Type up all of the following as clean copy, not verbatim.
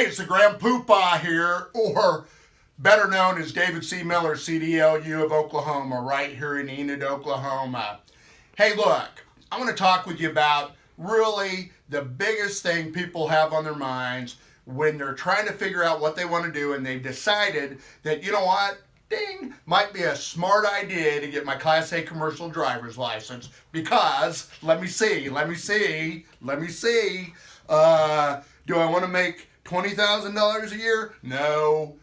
Hey, it's the Grand Poobah here, or better known as David C. Miller, CDL of Oklahoma, right here in Enid, Oklahoma. Hey, look, I want to talk with you about really the biggest thing people have on their minds when they're trying to figure out what they want to do and they've decided that, you know what, ding, might be a smart idea to get my Class A commercial driver's license because, let me see, do I want to make $20,000 a year? No.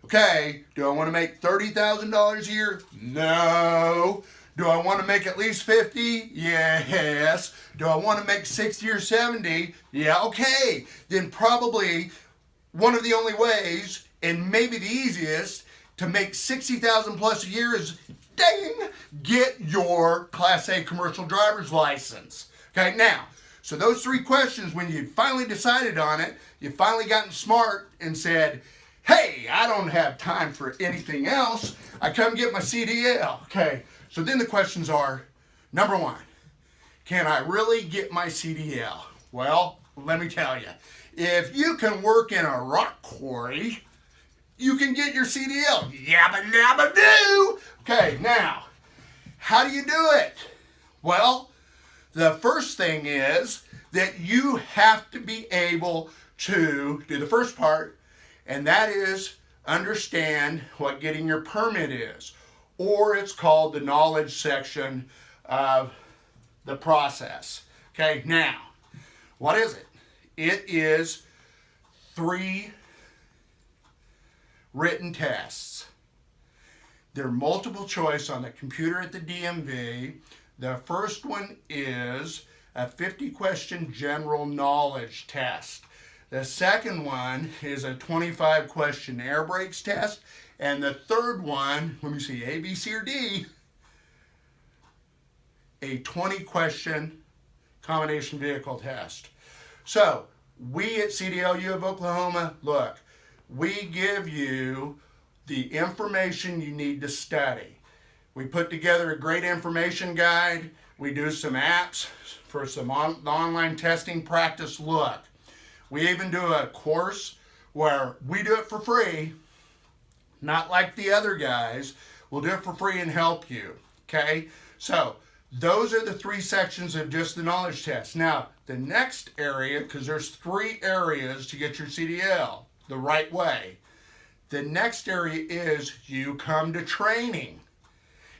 Okay, do I want to make $30,000 a year? No. Do I want to make at least 50? Yes. Do I want to make 60 or 70? Yeah, okay. Then probably one of the only ways, and maybe the easiest, to make $60,000 plus a year is, dang, get your Class A commercial driver's license. Okay, now, so those three questions, when you finally decided on it, you finally gotten smart and said, hey, I don't have time for anything else. I come get my CDL. Okay, so then the questions are, number one, can I really get my CDL? Well, let me tell you, if you can work in a rock quarry, you can get your CDL. Yabba dabba do. Okay, now, how do you do it? Well, the first thing is that you have to be able to do the first part, and that is understand what getting your permit is, or it's called the knowledge section of the process. Okay, now, what is it? It is 3 written tests. They're multiple choice on the computer at the DMV. The first one is a 50-question general knowledge test. The second one is a 25-question air brakes test. And the third one, let me see, A, B, C, or D, a 20-question combination vehicle test. So, we at CDL of Oklahoma, look, we give you the information you need to study. We put together a great information guide. We do some apps for some online testing practice. Look, we even do a course where we do it for free, not like the other guys. We'll do it for free and help you, okay? So those are the 3 sections of just the knowledge test. Now, the next area, because there's 3 areas to get your CDL the right way. The next area is you come to training.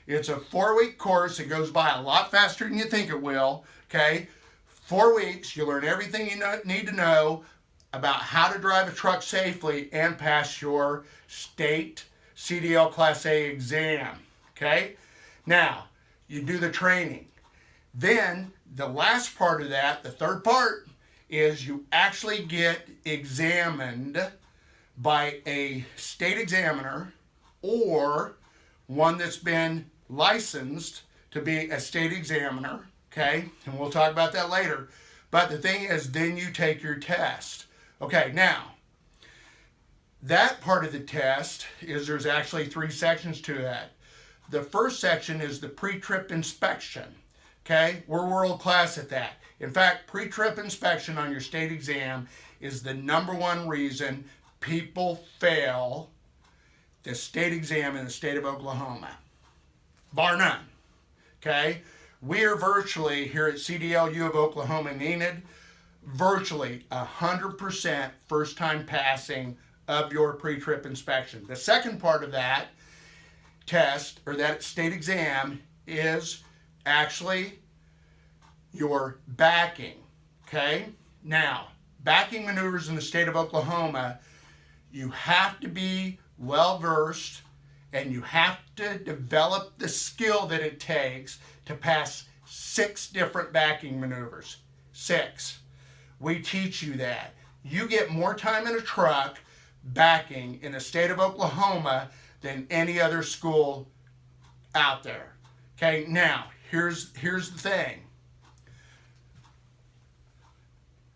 It's a 4-week course. It goes by a lot faster than you think it will, okay? 4 weeks, you learn everything you need to know about how to drive a truck safely and pass your state CDL Class A exam, okay? Now, you do the training. Then, the last part of that, the third part, is you actually get examined by a state examiner or one that's been licensed to be a state examiner, okay? And we'll talk about that later. But the thing is, then you take your test. Okay, now, that part of the test is there's actually 3 sections to that. The first section is the pre-trip inspection, okay? We're world class at that. In fact, pre-trip inspection on your state exam is the #1 reason people fail the state exam in the state of Oklahoma. Bar none, okay? We are virtually, here at CDL of Oklahoma in Enid, virtually 100% first-time passing of your pre-trip inspection. The second part of that test, or that state exam, is actually your backing, okay? Now, backing maneuvers in the state of Oklahoma, you have to be well-versed and you have to develop the skill that it takes to pass 6 different backing maneuvers. 6. We teach you that. You get more time in a truck backing in the state of Oklahoma than any other school out there. Okay, now, here's the thing.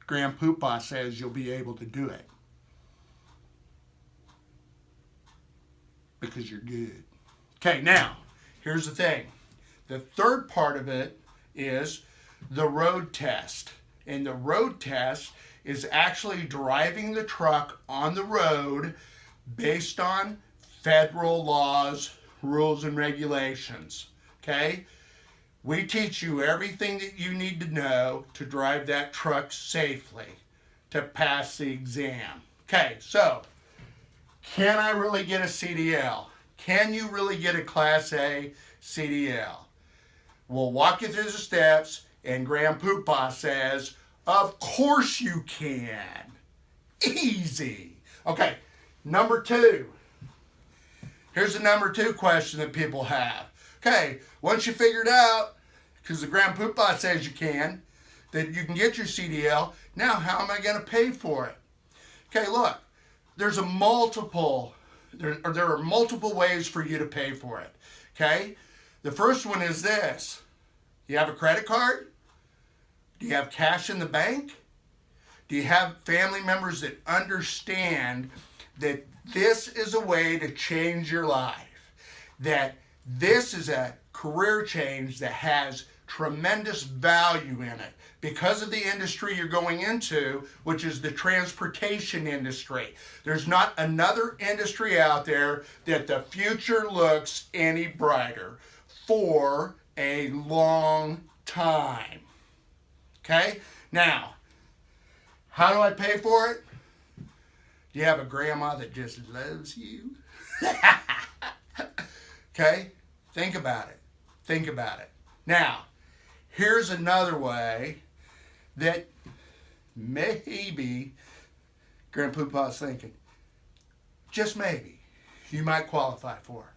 Grand Poobah says you'll be able to do it because you're good. Okay, now, here's the thing. The third part of it is the road test. And the road test is actually driving the truck on the road based on federal laws, rules, and regulations. Okay? We teach you everything that you need to know to drive that truck safely to pass the exam. Okay, so can I really get a CDL? Can you really get a Class A CDL? We'll walk you through the steps, and Grand Poobah says, of course you can. Easy. Okay, number 2. Here's the number 2 question that people have. Okay, once you figured out, because the Grand Poobah says you can, that you can get your CDL, now how am I going to pay for it? Okay, look, there are multiple ways for you to pay for it. Okay, the first one is this. Do you have a credit card? Do you have cash in the bank? Do you have family members that understand that this is a way to change your life? That this is a career change that has tremendous value in it because of the industry you're going into, which is the transportation industry. There's not another industry out there that the future looks any brighter for a long time. Okay? Now, how do I pay for it? Do you have a grandma that just loves you? Okay? Think about it. Think about it. Now, here's another way that maybe Grand Poobah is thinking, just maybe, you might qualify for.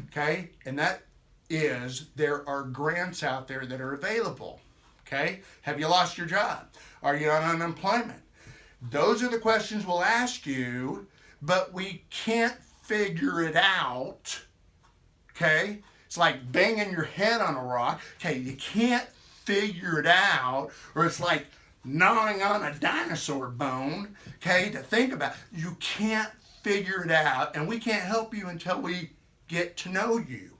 Okay? And that is, there are grants out there that are available. Okay? Have you lost your job? Are you on unemployment? Those are the questions we'll ask you, but we can't figure it out. Okay? It's like banging your head on a rock. Okay, you can't figure it out, or it's like gnawing on a dinosaur bone. Okay, to think about. You can't figure it out, and we can't help you until we get to know you.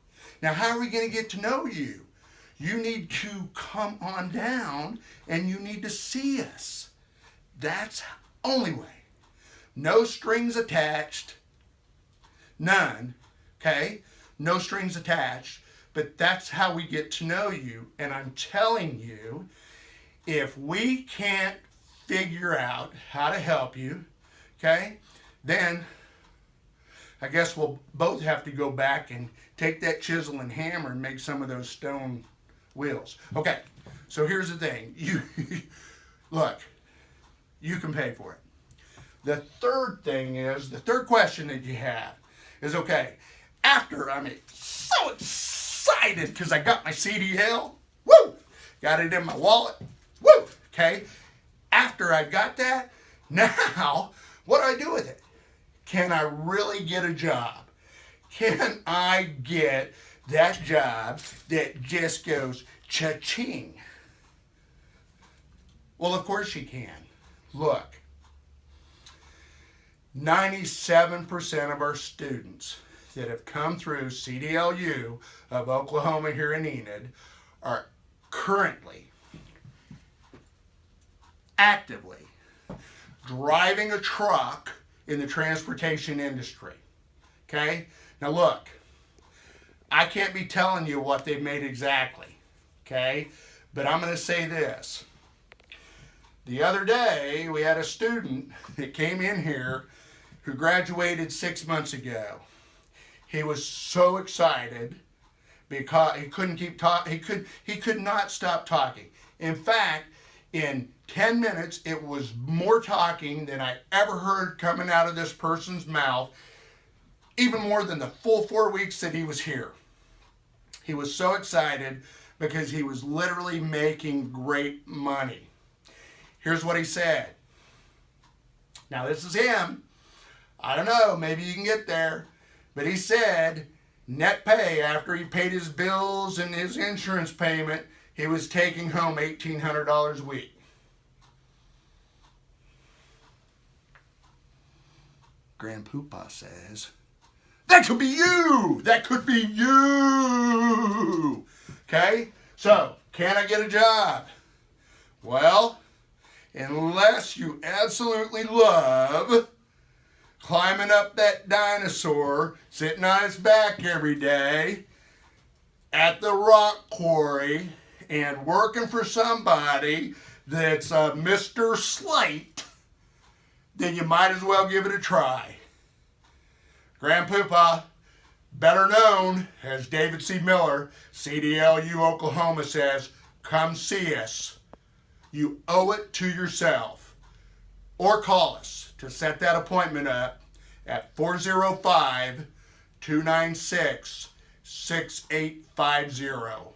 Now, how are we going to get to know you? You need to come on down, and you need to see us. That's the only way. No strings attached. None. Okay? No strings attached. But that's how we get to know you. And I'm telling you, if we can't figure out how to help you, okay, then I guess we'll both have to go back and take that chisel and hammer and make some of those stone wheels. Okay, so here's the thing. Look, you can pay for it. The third thing is, the third question that you have is, okay, after I'm so excited because I got my CDL, woo, got it in my wallet, woo, okay, after I got that, now what do I do with it? Can I really get a job? Can I get that job that just goes cha-ching? Well, of course you can. Look, 97% of our students that have come through CDLU of Oklahoma here in Enid are currently, actively driving a truck in the transportation industry. Okay? Now look, I can't be telling you what they've made exactly. Okay? But I'm going to say this. The other day, we had a student that came in here who graduated 6 months ago. He was so excited because he couldn't keep talking. He could not stop talking. In fact, in 10 minutes, it was more talking than I ever heard coming out of this person's mouth, even more than the full 4 weeks that he was here. He was so excited because he was literally making great money. Here's what he said. Now, this is him. I don't know, maybe you can get there. But he said, net pay, after he paid his bills and his insurance payment, he was taking home $1,800 a week. Grand Poobah says, that could be you! That could be you! Okay? So, can I get a job? Well, unless you absolutely love climbing up that dinosaur, sitting on its back every day at the rock quarry and working for somebody that's Mr. Slate, then you might as well give it a try. Grand Poobah, better known as David C. Miller, CDLU Oklahoma, says, come see us. You owe it to yourself. Or call us to set that appointment up at 405-296-6850.